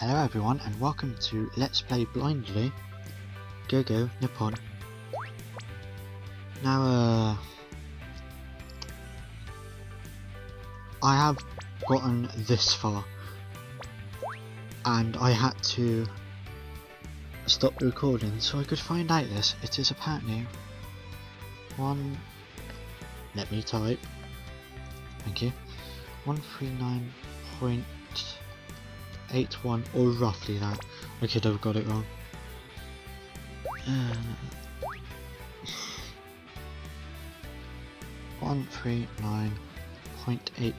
Hello everyone and welcome to Let's Play Blindly. Go Nippon. Now I have gotten this far and I had to stop the recording so I could find out this. It is apparently let me type. Thank you. 139.81 or roughly that. I could have got it wrong. 139.8.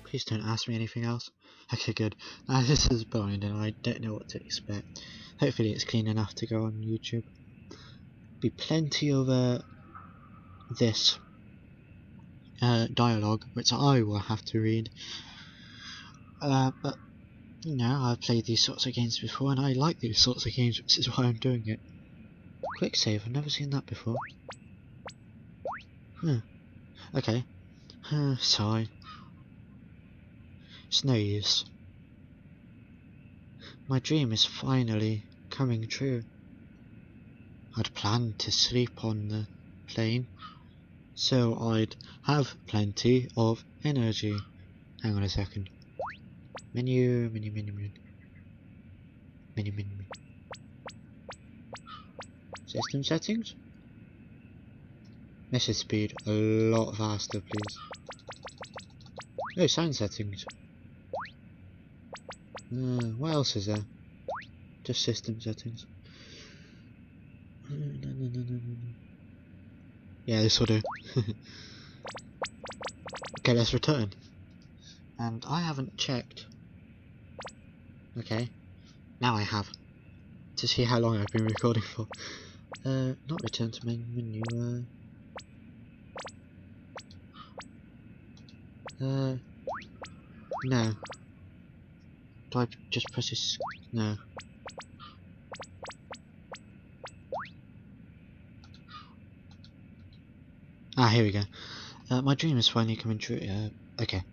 Please don't ask me anything else. Okay, good. Now this is blind and I don't know what to expect. Hopefully it's clean enough to go on YouTube. Be plenty of this dialogue which I will have to read. But you know, I've played these sorts of games before and I like these sorts of games, which is why I'm doing it. Quick save, I've never seen that before. Okay. Sorry. It's no use. My dream is finally coming true. I'd planned to sleep on the plane, so I'd have plenty of energy. Hang on a second. Menu. System settings. Message speed a lot faster, please. Oh, sound settings. What else is there? Just system settings. Yeah, this will do. Okay, let's return. And I haven't checked. Okay, now I have. To see how long I've been recording for. Not return to main menu. No. Do I just press this? No. Ah, here we go. My dream is finally coming true. Okay.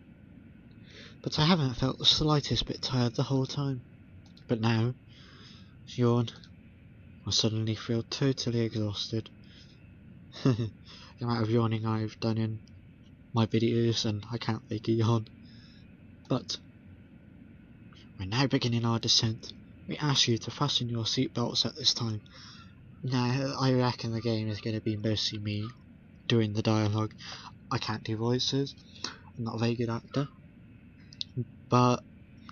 But I haven't felt the slightest bit tired the whole time. But now, yawn. I suddenly feel totally exhausted. The amount of yawning I've done in my videos, and I can't make a yawn. But we're now beginning our descent. We ask you to fasten your seatbelts at this time. Now, I reckon the game is going to be mostly me doing the dialogue. I can't do voices. I'm not a very good actor. But,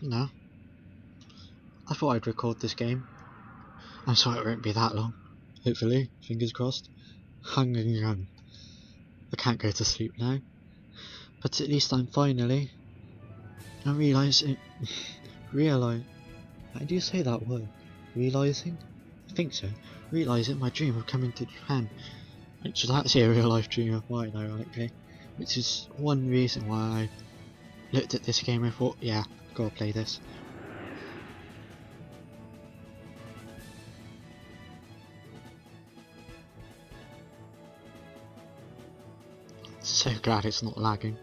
you know, I thought I'd record this game. I'm sorry it won't be that long. Hopefully, fingers crossed. I can't go to sleep now. But at least I'm finally... how do you say that word? Realising? I think so. Realising my dream of coming to Japan. Which is actually a real life dream of mine, ironically. Which is one reason why I looked at this game and thought, yeah, gotta play this. So glad it's not lagging.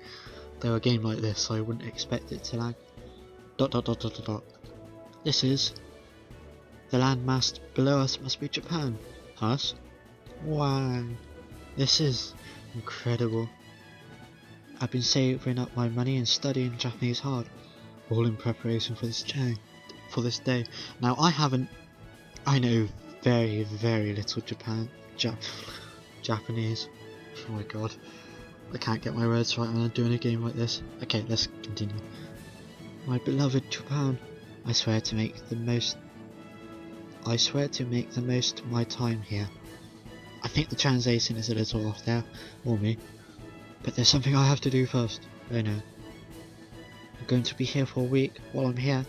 Though a game like this, I wouldn't expect it to lag. ... This is... the landmass below us must be Japan. Us? Wow. This is incredible. I've been saving up my money and studying Japanese hard, all in preparation for this day. Now I know very, very little Japanese. Oh my god. I can't get my words right when I'm doing a game like this. Okay, let's continue. My beloved Japan, I swear to make the most of my time here. I think the translation is a little off there, or me. But there's something I have to do first. Oh no. I'm going to be here for a week. While I'm here,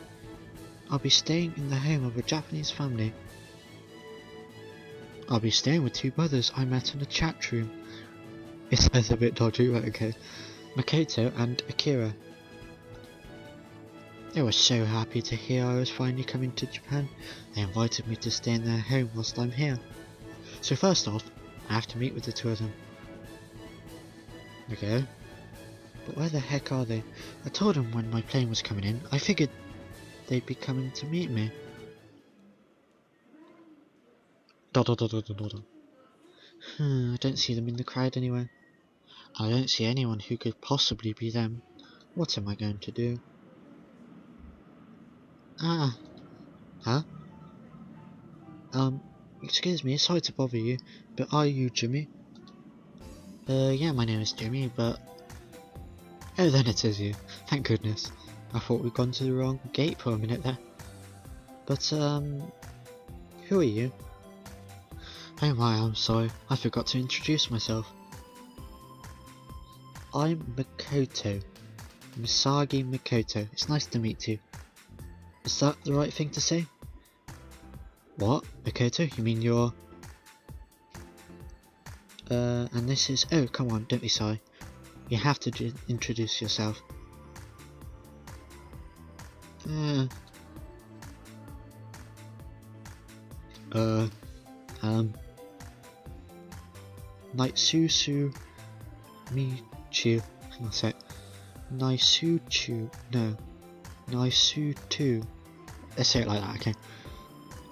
I'll be staying in the home of a Japanese family. I'll be staying with two brothers I met in a chat room. It sounds a bit dodgy, but okay. Makoto and Akira. They were so happy to hear I was finally coming to Japan. They invited me to stay in their home whilst I'm here. So first off, I have to meet with the two of them. Okay. But where the heck are they? I told them when my plane was coming in. I figured they'd be coming to meet me. I don't see them in the crowd anywhere. I don't see anyone who could possibly be them. What am I going to do? Ah, huh? Excuse me, sorry to bother you, but are you Jimmy? Yeah, my name is Jimmy, but... Oh, then it is you. Thank goodness. I thought we'd gone to the wrong gate for a minute there. But, who are you? Oh my, I'm sorry. I forgot to introduce myself. I'm Makoto. Misagi Makoto. It's nice to meet you. Is that the right thing to say? What? Makoto? You mean you're... and this is... Oh, come on, don't be sorry. You have to introduce yourself. Naisusu Michu. Hang on a sec. Naisuchu. No. Naisutu. Let's say it like that, okay.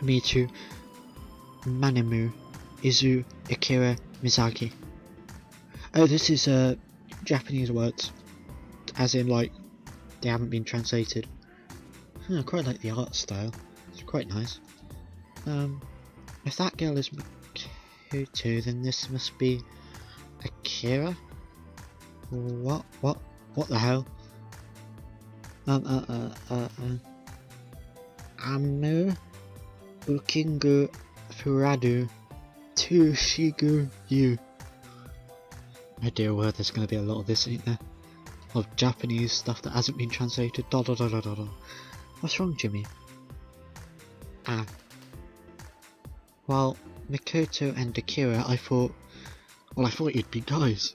Michu. Manimu. Izu. Akira. Mizaki. Oh, this is Japanese words. As in, like, they haven't been translated. I quite like the art style. It's quite nice. If that girl is Makoto, then this must be Akira? What the hell? Amu Ukingu Furadu Tushigu Yu. Oh dear word, there's gonna be a lot of this, ain't there? Of Japanese stuff that hasn't been translated. What's wrong, Jimmy? Well, Makoto and Akira, I thought you'd be guys.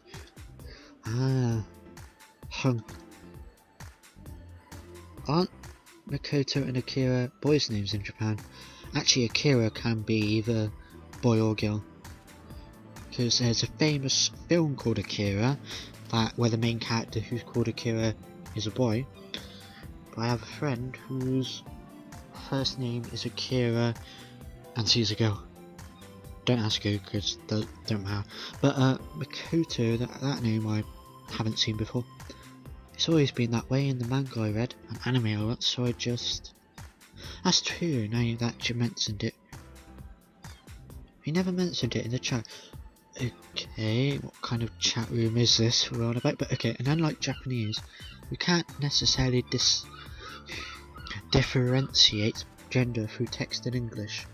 Aren't Makoto and Akira boys' names in Japan? Actually, Akira can be either boy or girl. Because there's a famous film called Akira, where the main character who's called Akira is a boy. But I have a friend whose first name is Akira and she's a girl. Don't ask who, because don't matter. But Makoto, that name I haven't seen before. It's always been that way in the manga I read and anime I watched, so I just... That's true, now that you mentioned it. You never mentioned it in the chat. Okay, what kind of chat room is this we're on about? But okay, and unlike Japanese, we can't necessarily differentiate gender through text in English.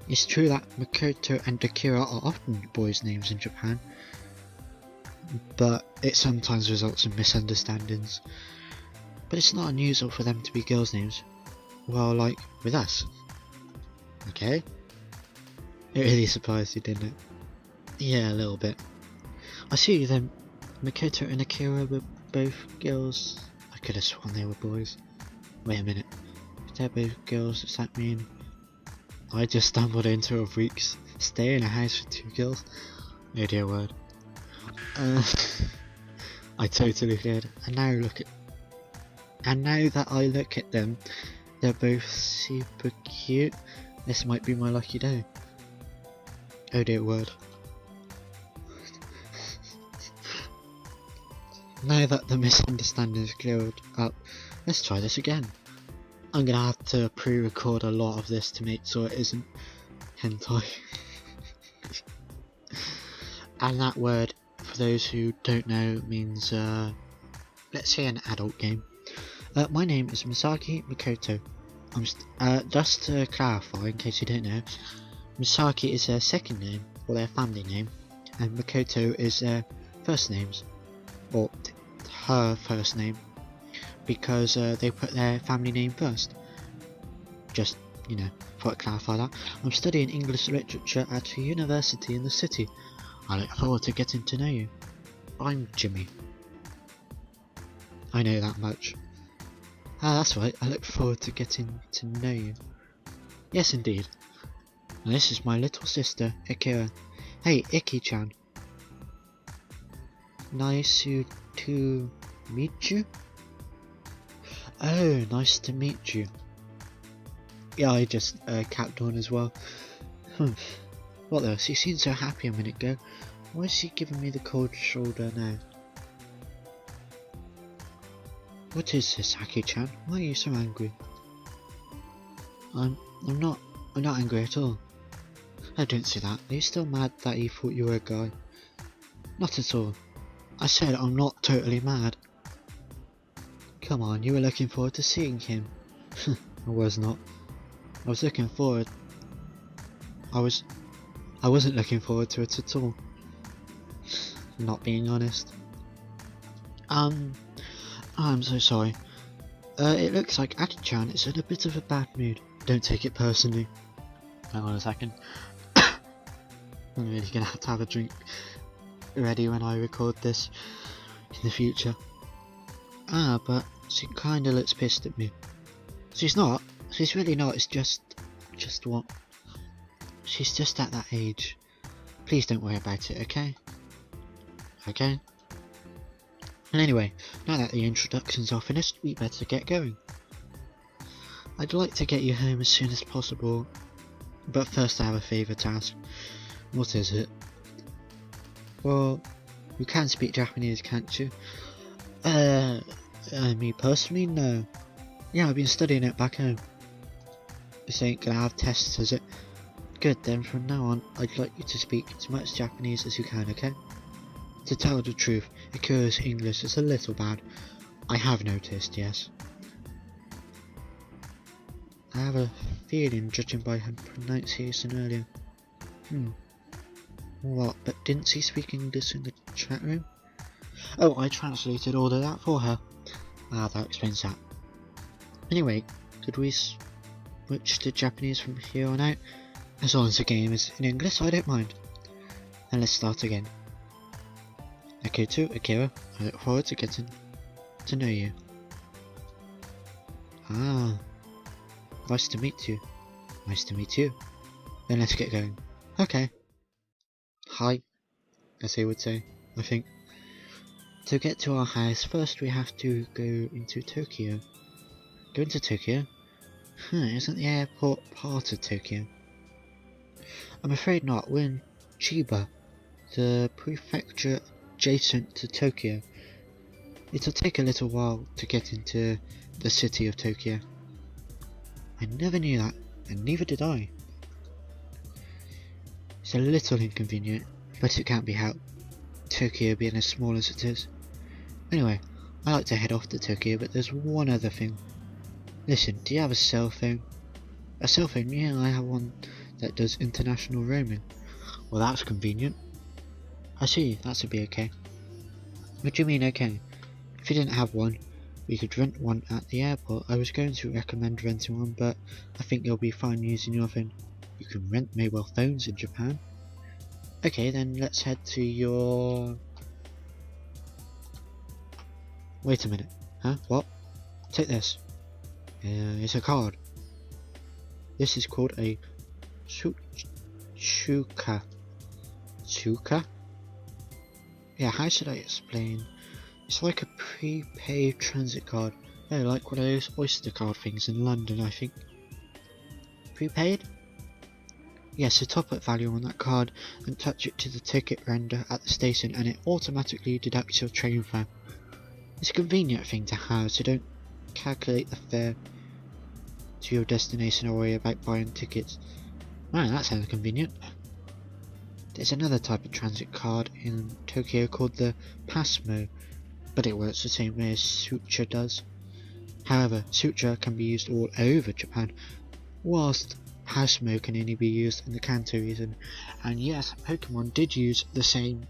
It's true that Makoto and Akira are often boys' names in Japan, but it sometimes results in misunderstandings. But it's not unusual for them to be girls' names. Well, like with us. Okay? It really surprised you, didn't it? Yeah, a little bit. I see then. Makoto and Akira were both girls. I could have sworn they were boys. Wait a minute. If they're both girls, does that mean I just stumbled into a week's stay in a house with two girls? Oh dear word. I totally did. And now that I look at them, they're both super cute. This might be my lucky day. Oh dear word. Now that the misunderstanding is cleared up, let's try this again. I'm gonna have to pre-record a lot of this to make sure it isn't hentai. And that word, for those who don't know, means let's say an adult game. My name is Misaki Makoto. Just to clarify, in case you don't know, Misaki is their second name, or their family name, and Makoto is their first names, or her first name, because they put their family name first. Just, you know, thought I'd clarify that. I'm studying English literature at a university in the city. I look forward to getting to know you. I'm Jimmy. I know that much. Ah, that's right, I look forward to getting to know you. Yes, indeed. And this is my little sister, Akira. Hey, Iki-chan. Nice to Meet you? Oh, nice to meet you. Yeah, I just capped on as well. What though? She seemed so happy a minute ago. Why is she giving me the cold shoulder now? What is this, Haki-chan? Why are you so angry? I'm not angry at all. I don't see that. Are you still mad that he thought you were a guy? Not at all. I said I'm not totally mad. Come on, you were looking forward to seeing him. I was not. I was looking forward. I wasn't looking forward to it at all. Not being honest. I'm so sorry. It looks like Aki-chan is in a bit of a bad mood. Don't take it personally. Hang on a second. I'm really gonna have a drink ready when I record this in the future. But she kinda looks pissed at me. She's not. She's really not. It's just what? She's just at that age. Please don't worry about it, okay? Okay? And anyway, now that the introductions are finished, we better get going. I'd like to get you home as soon as possible, but first I have a favour to ask. What is it? Well, you can speak Japanese, can't you? Me personally, no. Yeah, I've been studying it back home. This ain't gonna have tests, is it? Good, then from now on, I'd like you to speak as much Japanese as you can, okay? To tell the truth, Akira's English is a little bad. I have noticed, yes. I have a feeling, judging by her pronunciation earlier. What, but didn't she speak English in the chat room? Oh, I translated all of that for her. That explains that. Anyway, could we switch to Japanese from here on out? As long as the game is in English, I don't mind. And let's start again. Okay, to Akira, I look forward to getting to know you. Nice to meet you. Nice to meet you. Then let's get going. Okay. Hi, as they would say, I think. To get to our house, first we have to go into Tokyo. Go into Tokyo? Isn't the airport part of Tokyo? I'm afraid not. We're in Chiba, the prefecture adjacent to Tokyo. It'll take a little while to get into the city of Tokyo. I never knew that, and neither did I. It's a little inconvenient, but it can't be helped, Tokyo being as small as it is. Anyway, I like to head off to Tokyo, but there's one other thing. Listen, do you have a cell phone? A cell phone? Yeah, I have one that does international roaming. Well, that's convenient. I see, that should be okay. What do you mean okay? If you didn't have one, we could rent one at the airport. I was going to recommend renting one, but I think you'll be fine using your phone. You can rent mobile phones in Japan. Okay, then let's head to your... Wait a minute. Huh? What? Take this. It's a card. This is called a Shuka. Shuka? Yeah, how should I explain? It's like a prepaid transit card. Oh, like one of those Oyster card things in London, I think. Prepaid? Yes, a top-up value on that card and touch it to the ticket render at the station and it automatically deducts your train fare. It's a convenient thing to have, so don't calculate the fare to your destination or worry about buying tickets. Wow, that sounds convenient. There's another type of transit card in Tokyo called the Pasmo, but it works the same way as Sutra does. However, Sutra can be used all over Japan, whilst Pasmo can only be used in the Kanto region. And yes, Pokemon did use the same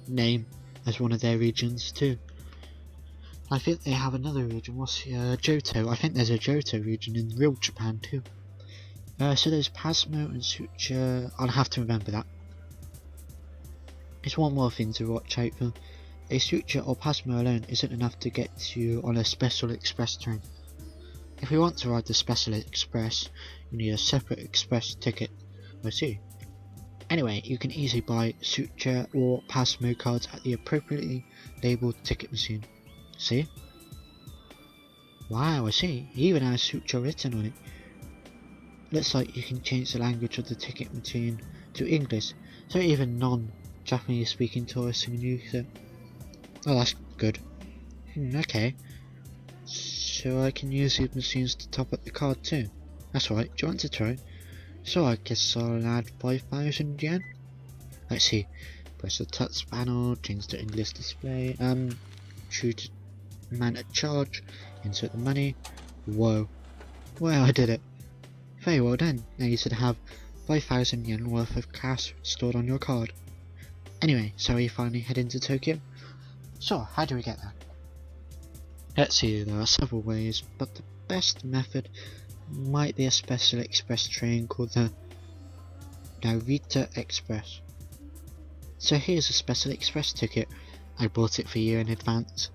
name as one of their regions too. I think they have another region, what's Johto? I think there's a Johto region in real Japan too. So there's Pasmo and Sutra, I'll have to remember that. There's one more thing to watch out for. A Sutra or Pasmo alone isn't enough to get you on a special express train. If you want to ride the special express, you need a separate express ticket. I see. Anyway, you can easily buy suture or pass mode cards at the appropriately labelled ticket machine. See? Wow, I see. It even has suture written on it. Looks like you can change the language of the ticket machine to English, so even non-Japanese speaking tourists can use it. Oh, that's good. Okay. So I can use these machines to top up the card too. That's right, do you want to try? So I guess I'll add 5,000 yen? Let's see. Press the touch panel, change the English display, choose amount of charge, insert the money. Whoa. Well, I did it. Very well done. Now you should have 5,000 yen worth of cash stored on your card. Anyway, so we finally head into Tokyo? So, how do we get there? Let's see, there are several ways, but the best method might be a special express train called the Narita Express. So here's a special express ticket. I bought it for you in advance.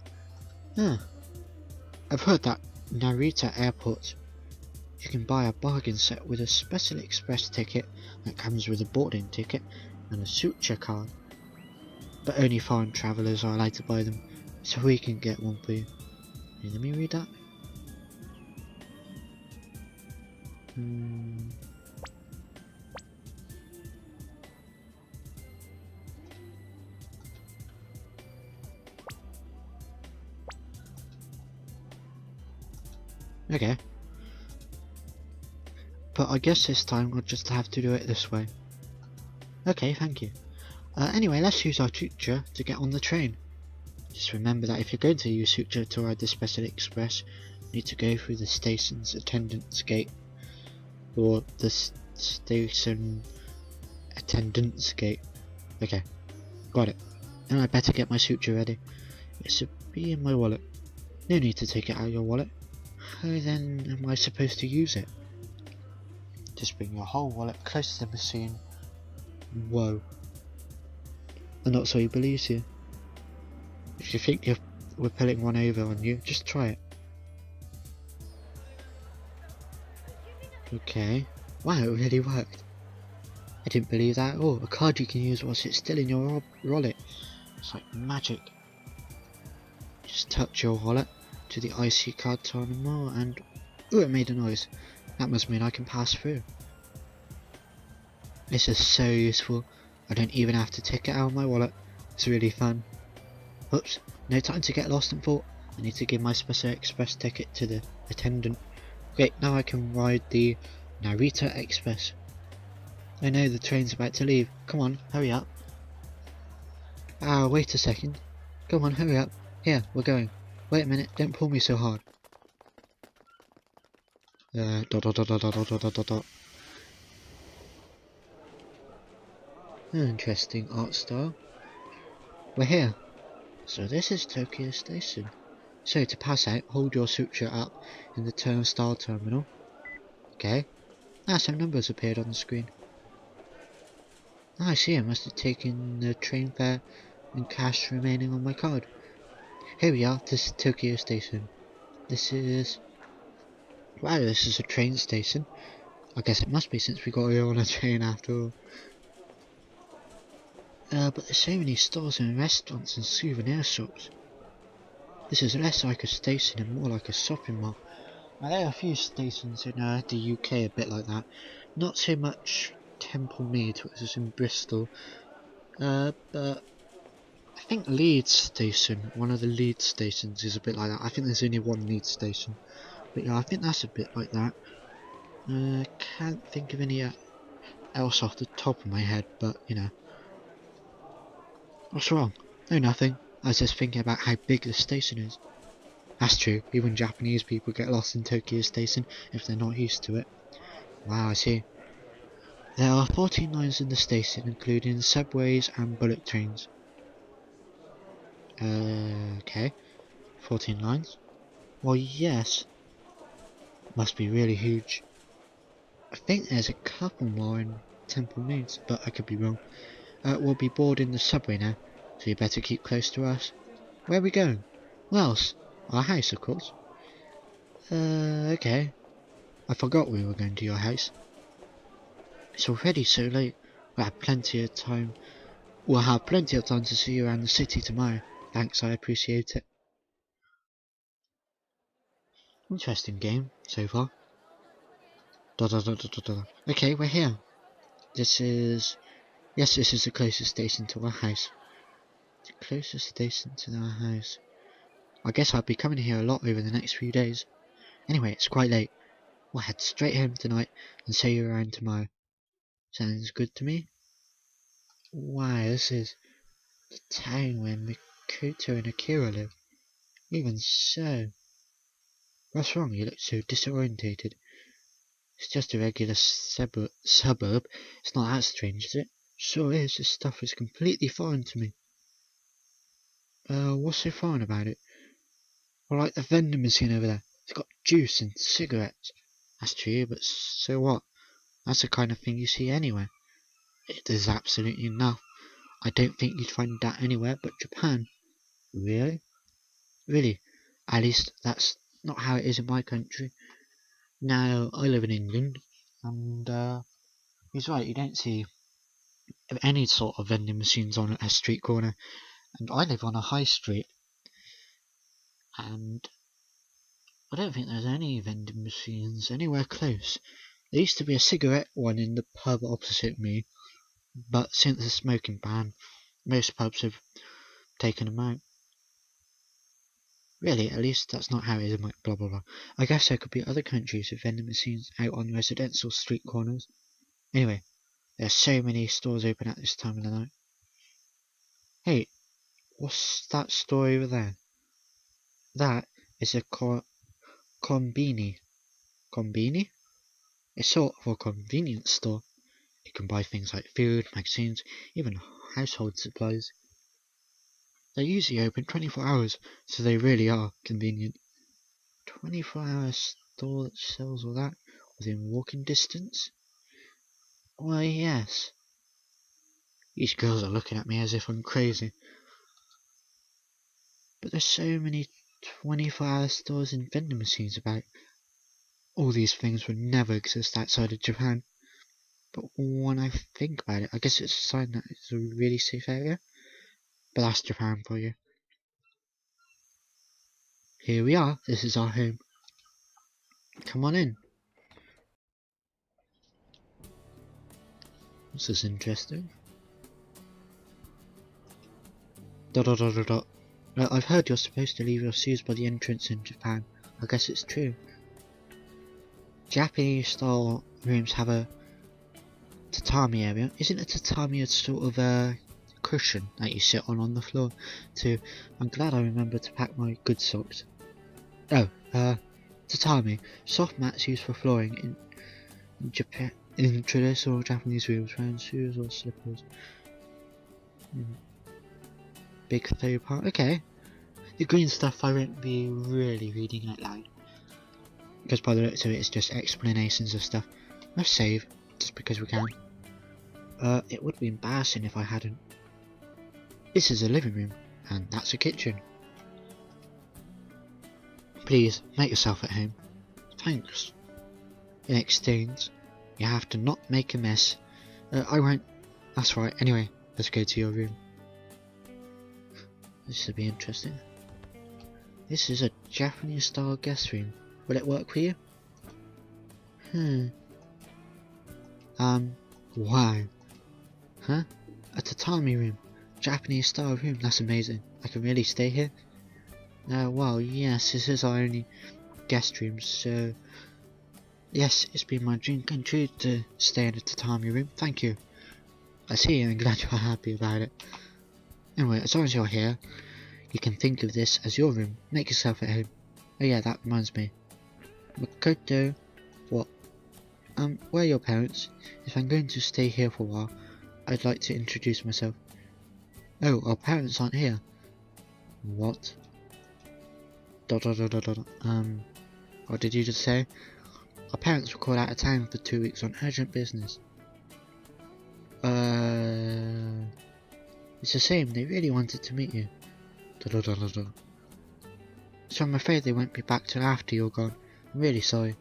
I've heard that Narita Airport you can buy a bargain set with a special express ticket that comes with a boarding ticket and a suture card. But only foreign travellers are allowed to buy them, so we can get one for you. Hey, let me read that. Okay. But I guess this time we'll just have to do it this way. Okay, thank you. Anyway, let's use our suture to get on the train. Just remember that if you're going to use suture to ride the Special Express, you need to go through the station's attendance gate. Or the station attendance gate. Okay, got it. And I better get my suture ready. It should be in my wallet. No need to take it out of your wallet. How then am I supposed to use it? Just bring your whole wallet close to the machine. Whoa. And not so he believes you. If you think we're pulling one over on you, just try it. Okay. Wow, it really worked. I didn't believe that at all. A card you can use whilst it's still in your wallet. It's like magic. Just touch your wallet to the IC card terminal and... ooh, it made a noise. That must mean I can pass through. This is so useful. I don't even have to take it out of my wallet. It's really fun. Oops, no time to get lost and thought. I need to give my Special Express ticket to the attendant. Great, now I can ride the Narita Express. I know the train's about to leave. Come on, hurry up. Ah, wait a second. Come on, hurry up. Here, we're going. Wait a minute, don't pull me so hard. Interesting art style. We're here. So this is Tokyo Station. So to pass out, hold your suture up in the turnstile terminal. Okay. Ah, some numbers appeared on the screen. Ah, I see, I must have taken the train fare and cash remaining on my card. Here we are, this is Tokyo Station. This is... wow, this is a train station. I guess it must be since we got here on a train after all. But there's so many stores and restaurants and souvenir shops. This is less like a station and more like a shopping mall. Now there are a few stations in the UK a bit like that. Not so much Temple Mead, which is in Bristol. But I think Leeds Station, one of the Leeds stations is a bit like that. I think there's only one Leeds station. But yeah, I think that's a bit like that. Can't think of any else off the top of my head, but you know. What's wrong? No, nothing. I was just thinking about how big the station is. That's true, even Japanese people get lost in Tokyo Station if they're not used to it. Wow, I see. There are 14 lines in the station, including subways and bullet trains. Okay. 14 lines? Well, yes. Must be really huge. I think there's a couple more in Temple Meads, but I could be wrong. We'll be boarding the subway now, so you better keep close to us. Where are we going? Wells. Our house, of course. Okay. I forgot we were going to your house. It's already so late. We'll have plenty of time. We'll have plenty of time to see you around the city tomorrow. Thanks, I appreciate it. Interesting game so far. Okay, we're here. This is the closest station to our house. The closest station to our house. I guess I'll be coming here a lot over the next few days. Anyway, it's quite late. We'll head straight home tonight and see you around tomorrow. Sounds good to me. Wow, this is the town where Mikoto and Akira live. Even so. What's wrong? You look so disorientated. It's just a regular suburb. It's not that strange, is it? Sure is. This stuff is completely foreign to me. What's so foreign about it? Well, like the vending machine over there. It's got juice and cigarettes. That's true, but so what? That's the kind of thing you see anywhere. It is absolutely enough. I don't think you'd find that anywhere but Japan. Really? Really? At least that's not how it is in my country. Now, I live in England, and he's right, you don't see any sort of vending machines on a street corner. And I live on a high street, and I don't think there's any vending machines anywhere close. There used to be a cigarette one in the pub opposite me, but since the smoking ban, most pubs have taken them out. Really, at least that's not how it is in my blah blah blah. I guess there could be other countries with vending machines out on residential street corners. Anyway, there are so many stores open at this time of the night. Hey, what's that store over there? That is a Konbini. Konbini? It's sort of a convenience store. You can buy things like food, magazines, even household supplies. They're usually open 24 hours, so they really are convenient. 24-hour store that sells all that within walking distance? Why, yes. These girls are looking at me as if I'm crazy. But there's so many 24-hour stores and vending machines about. All these things would never exist outside of Japan. But when I think about it, I guess it's a sign that it's a really safe area. But that's Japan for you. Here we are. This is our home. Come on in. This is interesting. I've heard you're supposed to leave your shoes by the entrance in Japan. I guess it's true. Japanese style rooms have a tatami area. Isn't a tatami a sort of a cushion that you sit on the floor too? I'm glad I remembered to pack my good socks. Oh, tatami. Soft mats used for flooring in Japan. In traditional Japanese rooms, round shoes or slippers. Big third part. Okay. The green stuff I won't be really reading out loud. Because by the looks of it, it's just explanations of stuff. Let's save, just because we can. It would be embarrassing if I hadn't. This is a living room, and that's a kitchen. Please, make yourself at home. Thanks. In exchange, you have to not make a mess. I won't. That's right. Anyway, let's go to your room. This should be interesting. This is a Japanese style guest room. Will it work for you? Wow. Huh? A tatami room. Japanese style room. That's amazing. I can really stay here? Well, yes, this is our only guest room, so... Yes, it's been my dream come true to stay in a tatami room. Thank you. I see, and I'm glad you're happy about it. Anyway, as long as you're here, you can think of this as your room. Make yourself at home. Oh yeah, that reminds me. Makoto, what? Where are your parents? If I'm going to stay here for a while, I'd like to introduce myself. Oh, our parents aren't here. What? What did you just say? Our parents were called out of town for 2 weeks on urgent business. It's a shame, they really wanted to meet you. So I'm afraid they won't be back till after you're gone. I'm really sorry.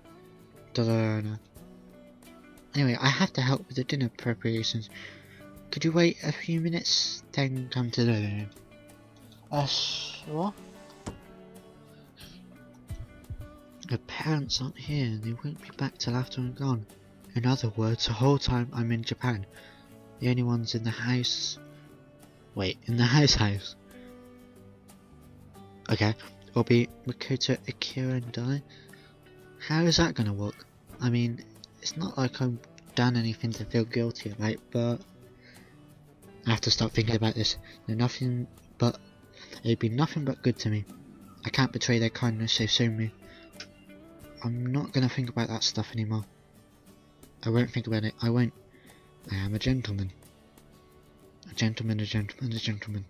Anyway, I have to help with the dinner preparations. Could you wait a few minutes, then come to the living room? What? Her parents aren't here and they won't be back till after I'm gone. In other words, the whole time I'm in Japan, the only ones in the house... Wait, in the house? Okay, will be Makoto, Akira and I. How is that gonna work? I mean, it's not like I've done anything to feel guilty about, but... I have to stop thinking about this. It'd be nothing but good to me. I can't betray their kindness they've shown me. I'm not gonna think about that stuff anymore. I won't think about it. I won't. I am a gentleman. A gentleman, a gentleman, a gentleman.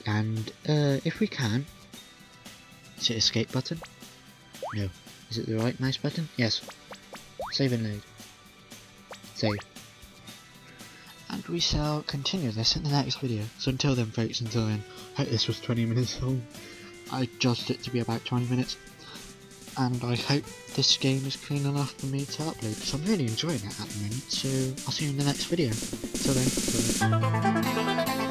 And, if we can... Is it escape button? No. Is it the right mouse button? Yes. Save and load. Save. And we shall continue this in the next video. So until then folks, until then, I hope this was 20 minutes long. I judged it to be about 20 minutes. And I hope this game is clean enough for me to upload, because I'm really enjoying it at the moment. So I'll see you in the next video. Till then, bye.